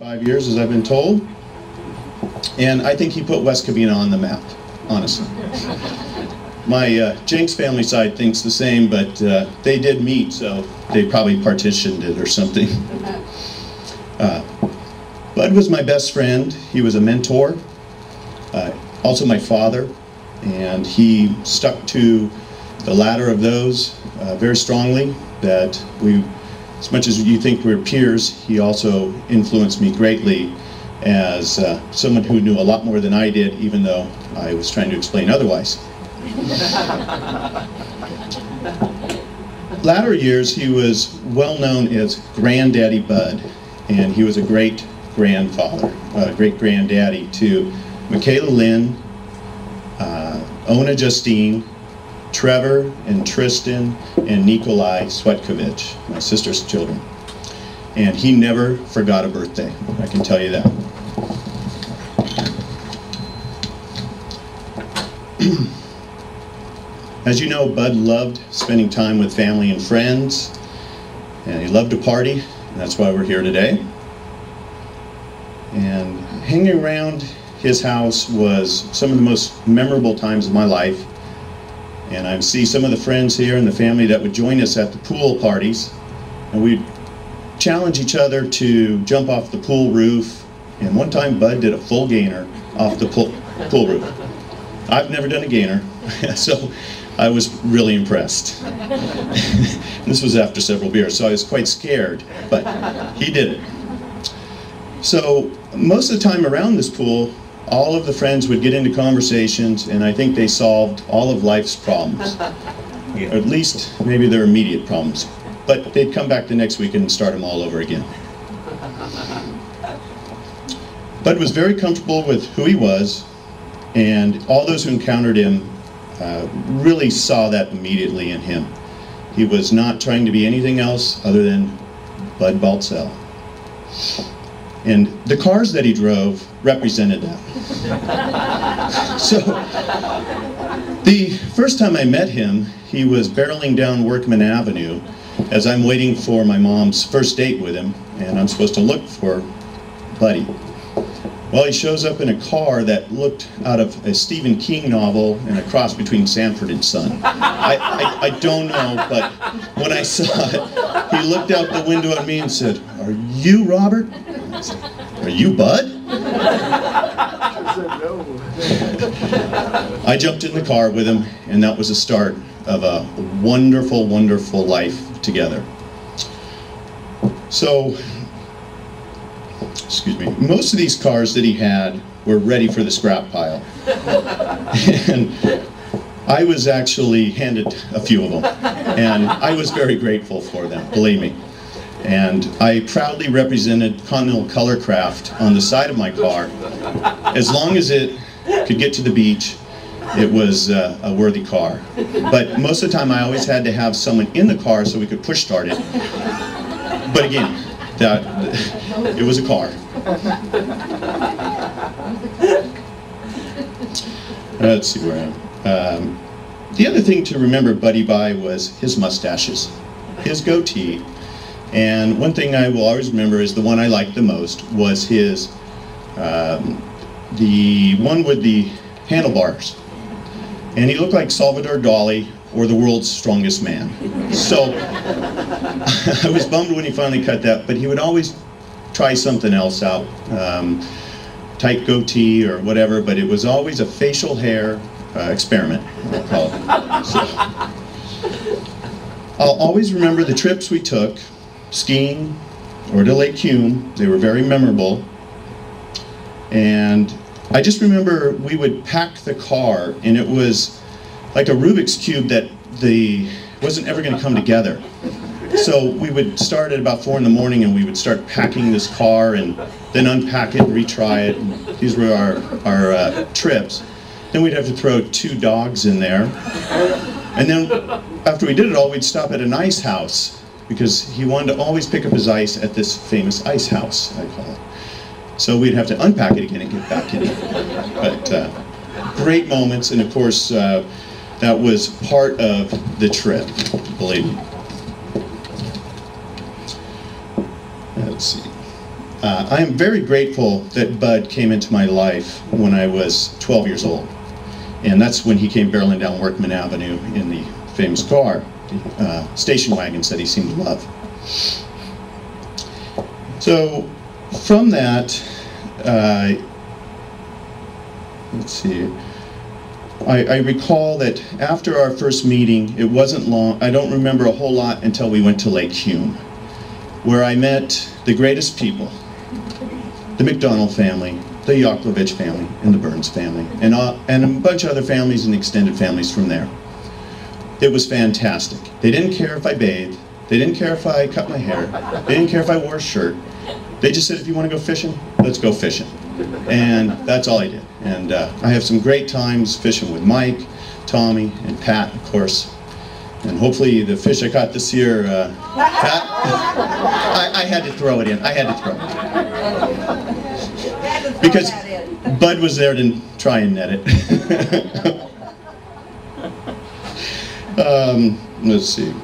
5 years, as I've been told. And I think he put West Covina on the map, honestly. My Jenks family side thinks the same, but they did meet, so they probably partitioned it or something. Bud was my best friend. He was a mentor, also my father, and he stuck to the latter of those very strongly, that we, as much as you think we're peers, he also influenced me greatly as someone who knew a lot more than I did, even though I was trying to explain otherwise. Latter years, he was well known as Granddaddy Bud, and he was a great grandfather, great granddaddy to Michaela Lynn, Ona Justine, Trevor and Tristan and Nikolai Svetkovich, my sister's children. And he never forgot a birthday, I can tell you that. As you know, Bud loved spending time with family and friends, and he loved to party, and that's why we're here today. And hanging around his house was some of the most memorable times of my life. And I see some of the friends here and the family that would join us at the pool parties, and we'd challenge each other to jump off the pool roof. And one time Bud did a full gainer off the pool roof. I've never done a gainer, so I was really impressed. This was after several beers, so I was quite scared, but he did it. So most of the time around this pool, all of the friends would get into conversations, and I think they solved all of life's problems, or at least maybe their immediate problems. But they'd come back the next week and start them all over again. Bud was very comfortable with who he was, and all those who encountered him really saw that immediately in him. He was not trying to be anything else other than Bud Baltzell. And the cars that he drove represented that. So, the first time I met him, he was barreling down Workman Avenue as I'm waiting for my mom's first date with him, and I'm supposed to look for Buddy. Well, he shows up in a car that looked out of a Stephen King novel and a cross between Sanford and Son. I don't know, but when I saw it, he looked out the window at me and said, "Are you Robert?" I said, "Are you Bud?" I jumped in the car with him, and that was the start of a wonderful, wonderful life together. So, excuse me, most of these cars that he had were ready for the scrap pile. And I was actually handed a few of them, and I was very grateful for them, believe me. And I proudly represented Continental Colorcraft on the side of my car. As long as it could get to the beach, it was a worthy car. But most of the time I always had to have someone in the car so we could push start it. But again, it was a car. Let's see where I am. The other thing to remember Buddy by was his mustaches, his goatee. And one thing I will always remember is the one I liked the most was his, the one with the handlebars. And he looked like Salvador Dali or the world's strongest man. So I was bummed when he finally cut that, but he would always try something else out, tight goatee or whatever, but it was always a facial hair experiment, I'll call it. So, I'll always remember the trips we took, skiing or to Lake Hume. They were very memorable. And I just remember we would pack the car, and it was like a Rubik's Cube that wasn't ever going to come together. So we would start at about 4 in the morning, and we would start packing this car and then unpack it and retry it. And these were our trips. Then we'd have to throw 2 dogs in there. And then after we did it all, we'd stop at an ice house because he wanted to always pick up his ice at this famous ice house, I call it. So we'd have to unpack it again and get back in it. But great moments, and of course, that was part of the trip, believe me. Let's see. I am very grateful that Bud came into my life when I was 12 years old. And that's when he came barreling down Workman Avenue in the famous car, the station wagons that he seemed to love. So from that, let's see, I recall that after our first meeting, it wasn't long, I don't remember a whole lot until we went to Lake Hume, where I met the greatest people, the McDonald family, the Yaklovich family, and the Burns family, and a bunch of other families and extended families from there. It was fantastic. They didn't care if I bathed. They didn't care if I cut my hair. They didn't care if I wore a shirt. They just said, if you want to go fishing, let's go fishing. And that's all I did. And I have some great times fishing with Mike, Tommy, and Pat, of course. And hopefully the fish I caught this year, Pat, I had to throw it in. I had to throw it in. Because Bud was there to try and net it. Let's see.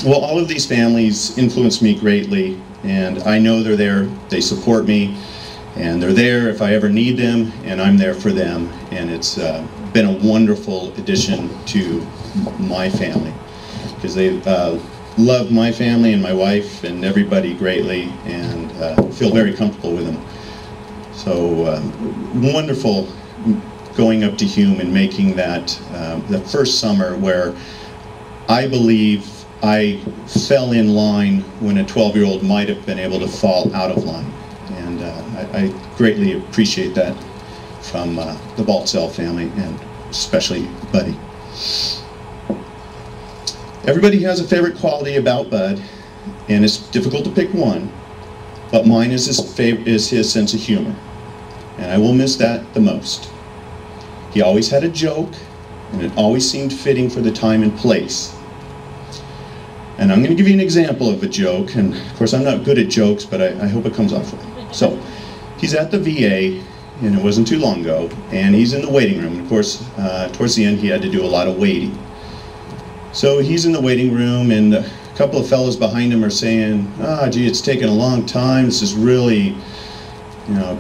Well, all of these families influenced me greatly, and I know they're there. They support me, and they're there if I ever need them, and I'm there for them. And it's been a wonderful addition to my family, because they love my family and my wife and everybody greatly, and feel very comfortable with them. So wonderful going up to Hume and making that the first summer where I believe I fell in line when a 12-year-old might have been able to fall out of line. And I greatly appreciate that from the Baltzell family, and especially Buddy. Everybody has a favorite quality about Bud, and it's difficult to pick one, but mine is his sense of humor. And I will miss that the most. He always had a joke, and it always seemed fitting for the time and place. And I'm going to give you an example of a joke, and of course I'm not good at jokes, but I hope it comes off well. So, he's at the VA, and it wasn't too long ago, and he's in the waiting room. And of course, towards the end he had to do a lot of waiting. So he's in the waiting room, and a couple of fellows behind him are saying, gee, it's taking a long time, this is really,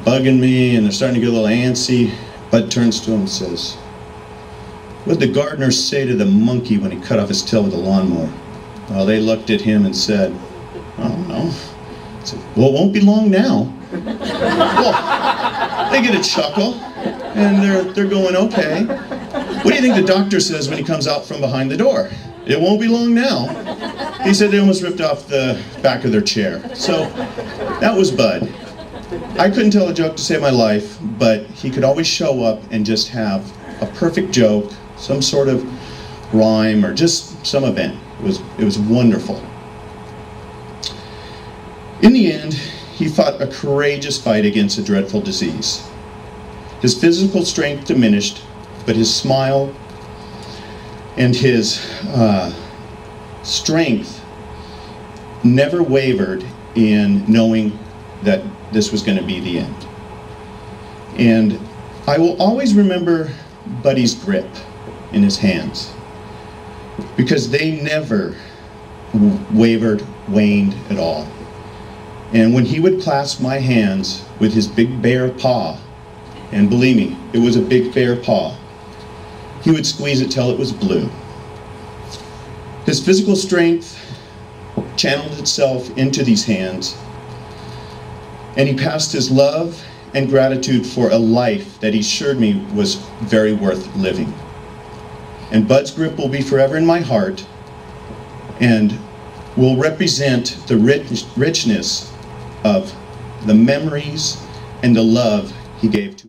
bugging me, and they're starting to get a little antsy. Bud turns to him and says, "What'd the gardener say to the monkey when he cut off his tail with a lawnmower?" Well, they looked at him and said, "I don't know." He said, "Well, it won't be long now." Well, they get a chuckle, and they're going, okay. What do you think the doctor says when he comes out from behind the door? "It won't be long now." He said they almost ripped off the back of their chair. So that was Bud. I couldn't tell a joke to save my life, but he could always show up and just have a perfect joke, some sort of rhyme, or just some event. It was wonderful. In the end, he fought a courageous fight against a dreadful disease. His physical strength diminished, but his smile and his strength never wavered in knowing that this was going to be the end. And I will always remember Buddy's grip in his hands, because they never wavered, waned at all. And when he would clasp my hands with his big bare paw, and believe me, it was a big bare paw, he would squeeze it till it was blue. His physical strength channeled itself into these hands, and he passed his love and gratitude for a life that he assured me was very worth living. And Bud's grip will be forever in my heart, and will represent the richness of the memories and the love he gave to